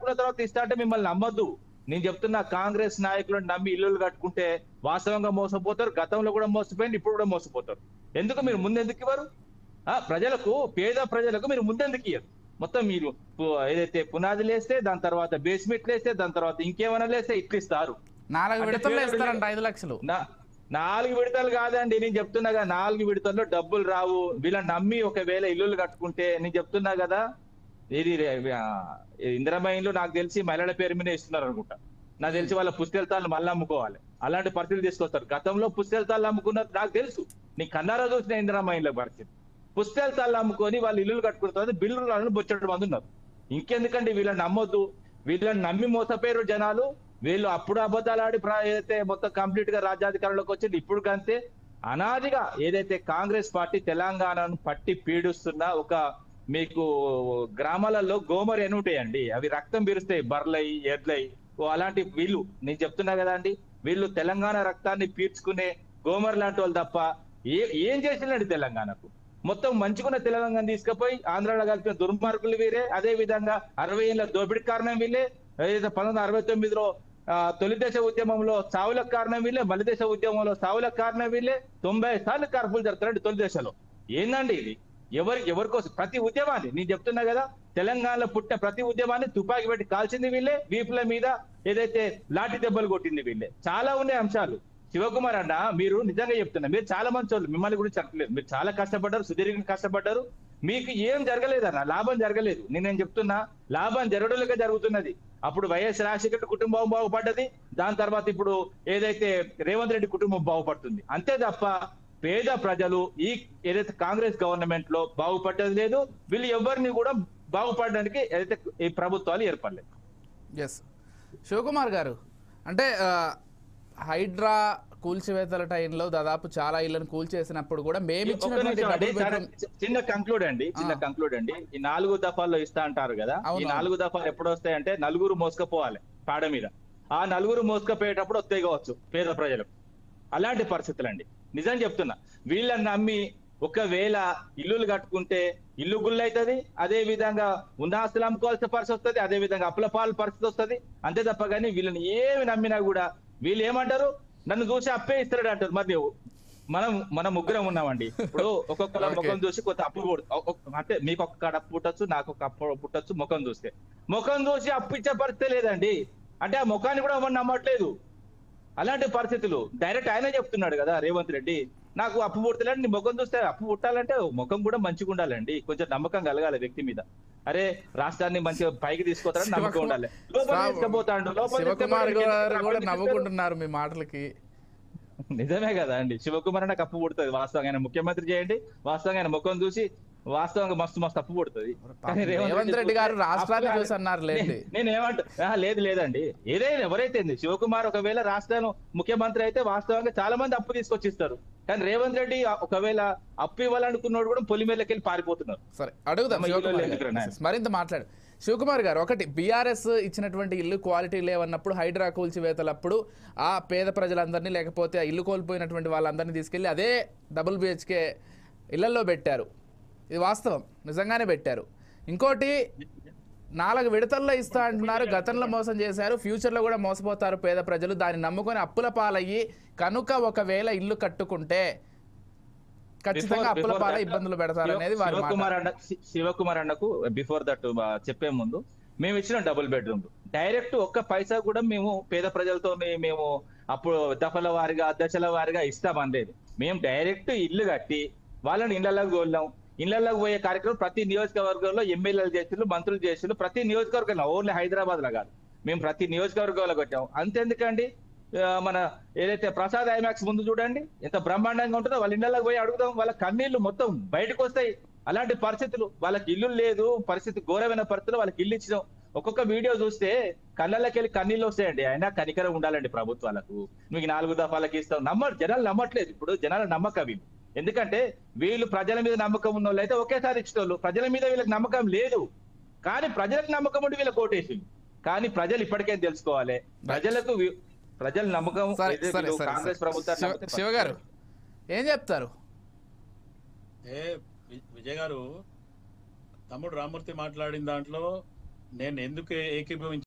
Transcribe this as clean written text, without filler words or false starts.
కట్టుకున్న తర్వాత ఇస్తా అంటే మిమ్మల్ని నమ్మొద్దు. నేను చెప్తున్నా, కాంగ్రెస్ నాయకులను నమ్మి ఇల్లులు కట్టుకుంటే వాస్తవంగా మోసపోతారు. గతంలో కూడా మోసపోయింది, ఇప్పుడు కూడా మోసపోతారు. ఎందుకు మీరు ముందెందుకు ఇవ్వరు? ప్రజలకు, పేద ప్రజలకు మీరు ముందెందుకు ఇయ్యరు? మొత్తం మీరు ఏదైతే పునాదులు వేస్తే, దాని తర్వాత బేస్మెంట్లు వేస్తే, దాని తర్వాత ఇంకేమైనా లేస్తే ఇట్లిస్తారు. 4 విడతల్లో ఇస్తారంట 5 లక్షలు. 4 విడతలు కాదండి, నేను చెప్తున్నా కదా, 4 విడతల్లో డబ్బులు రావు. వీళ్ళని నమ్మి ఒకవేళ ఇల్లులు కట్టుకుంటే, నేను చెప్తున్నా కదా, ఇది ఇందిరమ్మ ఇండ్లు నాకు తెలిసి మహిళల పేరు మీద ఇస్తున్నారు అనుకుంటా. నాకు తెలిసి వాళ్ళ పుస్తెలతాళ్ళు మళ్ళీ అమ్ముకోవాలి. అలాంటి పరిస్థితులు తీసుకొస్తారు. గతంలో పుస్తెలతాళ్ళు అమ్ముకున్నారు నాకు తెలుసు. నీ కన్నారా చూసిన ఇందిరమ్మ ఇండ్ల పరిస్థితి. పుస్తెలతాళ్ళు అమ్ముకొని వాళ్ళు ఇల్లులు కట్టుకున్న తర్వాత బిల్లులను బొచ్చడం మంది ఉన్నారు. ఇంకెందుకండి వీళ్ళని నమ్మొద్దు. వీళ్ళని నమ్మి మోసపోయారు జనాలు. వీళ్ళు అప్పుడు అబద్ధాలు ఆడి ఏదైతే మొత్తం కంప్లీట్ గా రాజ్యాధికారంలోకి వచ్చింది. ఇప్పుడు కంతే అనాదిగా ఏదైతే కాంగ్రెస్ పార్టీ తెలంగాణను పట్టి పీడిస్తున్న ఒక, మీకు గ్రామాలలో గోమరి అని ఉంటాయండి, అవి రక్తం పీరుస్తాయి, బర్లై ఎడ్లై. అలాంటి వీళ్ళు, నేను చెప్తున్నా కదా అండి, వీళ్ళు తెలంగాణ రక్తాన్ని పీల్చుకునే గోమర్ లాంటి వాళ్ళు తప్ప ఏం చేసిందండి తెలంగాణకు? మొత్తం మంచుకున్న తెలంగాణ తీసుకుపోయి ఆంధ్రాలో కలిపిన దుర్మార్గులు వీరే. అదే విధంగా 60 ఏళ్ల దోపిడీ కారణం వీళ్ళే. ఏదైతే 1969లో తొలి దశ ఉద్యమంలో సావులకు కారణం వీళ్ళే. మలి దశ ఉద్యమంలో సావులకు కారణం వీళ్ళే. 90 సార్లు కార్పులు జరుగుతారండి తొలి దశలో. ఏందండి ఇది? ఎవరి కోసం? ప్రతి ఉద్యమాన్ని, నేను చెప్తున్నా కదా, తెలంగాణలో పుట్టిన ప్రతి ఉద్యమాన్ని తుపాకీ పెట్టి కాల్చింది వీళ్ళే. వీపుల మీద ఏదైతే లాఠీ దెబ్బలు కొట్టింది వీళ్ళే. చాలా ఉన్నాయి అంశాలు. శివకుమార్ అన్న, మీరు నిజంగా చెప్తున్నా, మీరు చాలా మంచి వాళ్ళు, మిమ్మల్ని గురించి చెప్పలేదు. మీరు చాలా కష్టపడ్డారు, సుదీర్ఘంగా కష్టపడ్డారు. మీకు ఏం జరగలేదన్న, లాభం జరగలేదు. నేను చెప్తున్నా, లాభం జరగడులుగా జరుగుతున్నది. అప్పుడు వైఎస్ రాజశేఖర్ కుటుంబం బాగుపడ్డది. దాని తర్వాత ఇప్పుడు ఏదైతే రేవంత్ రెడ్డి కుటుంబం బాగుపడుతుంది. అంతే తప్ప పేద ప్రజలు ఈ ఏదైతే కాంగ్రెస్ గవర్నమెంట్ లో బాగుపడ్డది లేదు. వీళ్ళు ఎవరిని కూడా బాగుపడడానికి ఏదైతే ఈ ప్రభుత్వాలు ఏర్పడలేదు. ఎస్ శివకుమార్ గారు, అంటే హైడ్రా కూల్చివేతల టైంలో దాదాపు చాలా ఇళ్లను కూల్చేసినప్పుడు కూడా మేము చిన్న కంక్లూడ్ అండి. ఈ 4 దఫాల్లో ఇస్తా అంటారు కదా, ఈ 4 దఫాలు ఎప్పుడు వస్తాయంటే నలుగురు మోసుకపోవాలి పాడ మీద. ఆ నలుగురు మోసుకపోయేటప్పుడు వస్తాయి కావచ్చు పేద ప్రజలకు. అలాంటి పరిస్థితులు అండి. నిజం చెప్తున్నా, వీళ్ళని నమ్మి ఒకవేళ ఇల్లులు కట్టుకుంటే ఇల్లు గుళ్ళైతుంది. అదే విధంగా ఉన్న ఆస్తులు అమ్ముకోవాల్సిన పరిస్థితి వస్తుంది. అదే విధంగా అప్పుల పాలు పరిస్థితి వస్తుంది. అంతే తప్ప కానీ వీళ్ళని ఏమి నమ్మినా కూడా వీళ్ళు ఏమంటారు, నన్ను చూసి అప్పే ఇస్తాడు అంటారు. మరి మనం ముగ్గురం ఉన్నామండి. ఇప్పుడు ఒక్కొక్కరు ముఖం చూసి కొత్త అప్పు అంటే మీకు ఒక్క అప్పు పుట్టచ్చు, నాకు ఒక అప్పు పుట్టచ్చు. ముఖం చూసి అప్పు ఇచ్చే పరిస్థితి లేదండి. అంటే ఆ ముఖాన్ని కూడా ఎవరు నమ్మట్లేదు. అలాంటి పరిస్థితులు డైరెక్ట్ ఆయనే చెప్తున్నాడు కదా రేవంత్ రెడ్డి, నాకు అప్పు పుడతలేండి. నీ ముఖం చూస్తే అప్పు పుట్టాలంటే ముఖం కూడా మంచిగా ఉండాలండి, కొంచెం నమ్మకం కలగాలి వ్యక్తి మీద. అరే రాష్ట్రాన్ని మంచిగా పైకి తీసుకొస్తారని నమ్మకం ఉండాలి. లోపల తీసుకుపోతాడు, నవ్వుకుంటున్నారు మీ మాటలకి. నిజమే కదా అండి. శివకుమార్ నాకు అప్పు పుడుతుంది వాస్తవంగా. ఆయన ముఖ్యమంత్రి చేయండి, వాస్తవంగా ఆయన ముఖం చూసి వాస్తవంగా మస్తు అప్పు పుడుతుంది. రేవంత్ రెడ్డి గారు రాష్ట్రాన్ని చూసి అన్నారు. నేనేమంటా లేదండి, ఏదైనా ఎవరైతే శివకుమార్ ఒకవేళ రాష్ట్రం ముఖ్యమంత్రి అయితే వాస్తవంగా చాలా మంది అప్పు తీసుకొచ్చి ఇస్తారు. కానీ రేవంత్ రెడ్డి ఒకవేళ అప్పు ఇవ్వాలనుకున్నాడు కూడా పొలిమేరకి వెళ్ళి పారిపోతున్నారు. సరే అడుగుదాం, మరింత మాట్లాడు. శివకుమార్ గారు, ఒకటి బీఆర్ఎస్ ఇచ్చినటువంటి ఇల్లు క్వాలిటీ లేవన్నప్పుడు హైడ్రా కూల్చివేతలప్పుడు ఆ పేద ప్రజలందరినీ, లేకపోతే ఆ ఇల్లు కోల్పోయినటువంటి వాళ్ళందరినీ తీసుకెళ్లి అదే డబుల్ బిహెచ్కే ఇళ్లలో పెట్టారు. ఇది వాస్తవం, నిజంగానే పెట్టారు. ఇంకోటి 4 విడతల్లో ఇస్తా అంటున్నారు. గతంలో మోసం చేశారు, ఫ్యూచర్లో కూడా మోసపోతారు పేద ప్రజలు. దాన్ని నమ్ముకొని అప్పుల పాలయ్యి కనుక ఒకవేళ ఇల్లు కట్టుకుంటే ఖచ్చితంగా అప్పుల పాల ఇబ్బందులు పెడతారు అనేది వారి మాట. శివకుమార్ అన్నకు బిఫోర్ దట్ చెప్పే ముందు, మేము ఇచ్చిన డబుల్ బెడ్రూమ్ డైరెక్ట్ ఒక్క పైసా కూడా మేము పేద ప్రజలతో మేము అప్పుడు దఫల వారిగా దశల వారిగా ఇస్తామనలేదు. మేము డైరెక్ట్ ఇల్లు కట్టి వాళ్ళని ఇళ్లలోకి తోలినాం. ఇళ్లలోకి పోయే కార్యక్రమం ప్రతి నియోజకవర్గంలో ఎమ్మెల్యేలు చేస్తున్నారు, మంత్రులు చేస్తున్నారు. ప్రతి నియోజకవర్గంలో, ఓన్లీ హైదరాబాద్ లో కాదు, మేము ప్రతి నియోజకవర్గంలో కొట్టాము. అంతెందుకండి, మన ఏదైతే ప్రసాద్ ఐమాక్స్ ముందు చూడండి ఎంత బ్రహ్మాండంగా ఉంటుందో, వాళ్ళ ఇళ్లలోకి పోయి అడుగుదాం, వాళ్ళ కన్నీళ్లు మొత్తం బయటకు వస్తాయి. అలాంటి పరిస్థితులు, వాళ్ళకి ఇల్లు లేదు, పరిస్థితి ఘోరమైన పరిస్థితులు, వాళ్ళకి ఇల్లు ఇచ్చినాం. ఒక్కొక్క వీడియో చూస్తే కళ్ళకి వెళ్ళి కన్నీళ్ళు వస్తాయండి. అయినా కనికరం ఉండాలండి ప్రభుత్వాలకు. మీకు 4 దఫాలకి ఇస్తాం. జనాలు నమ్మట్లేదు. ఇప్పుడు జనాల నమ్మకం వీళ్ళు. ఎందుకంటే వీళ్ళు ప్రజల మీద నమ్మకం ఉన్న వాళ్ళు అయితే ఒకేసారి ఇచ్చేటోళ్ళు. ప్రజల మీద వీళ్ళకి నమ్మకం లేదు, కానీ ప్రజలకు నమ్మకం ఉండి వీళ్ళకి ఓటేసింది. కానీ ప్రజలు ఇప్పటికేం తెలుసుకోవాలి, ప్రజల నమ్మకం కాంగ్రెస్ ప్రభుత్వం. శివ గారు ఏం చెప్తారు? విజయ్ గారు, తమ్ముడు రామూర్తి మాట్లాడిన దాంట్లో నేను ఎందుకు ఏకీభవించాను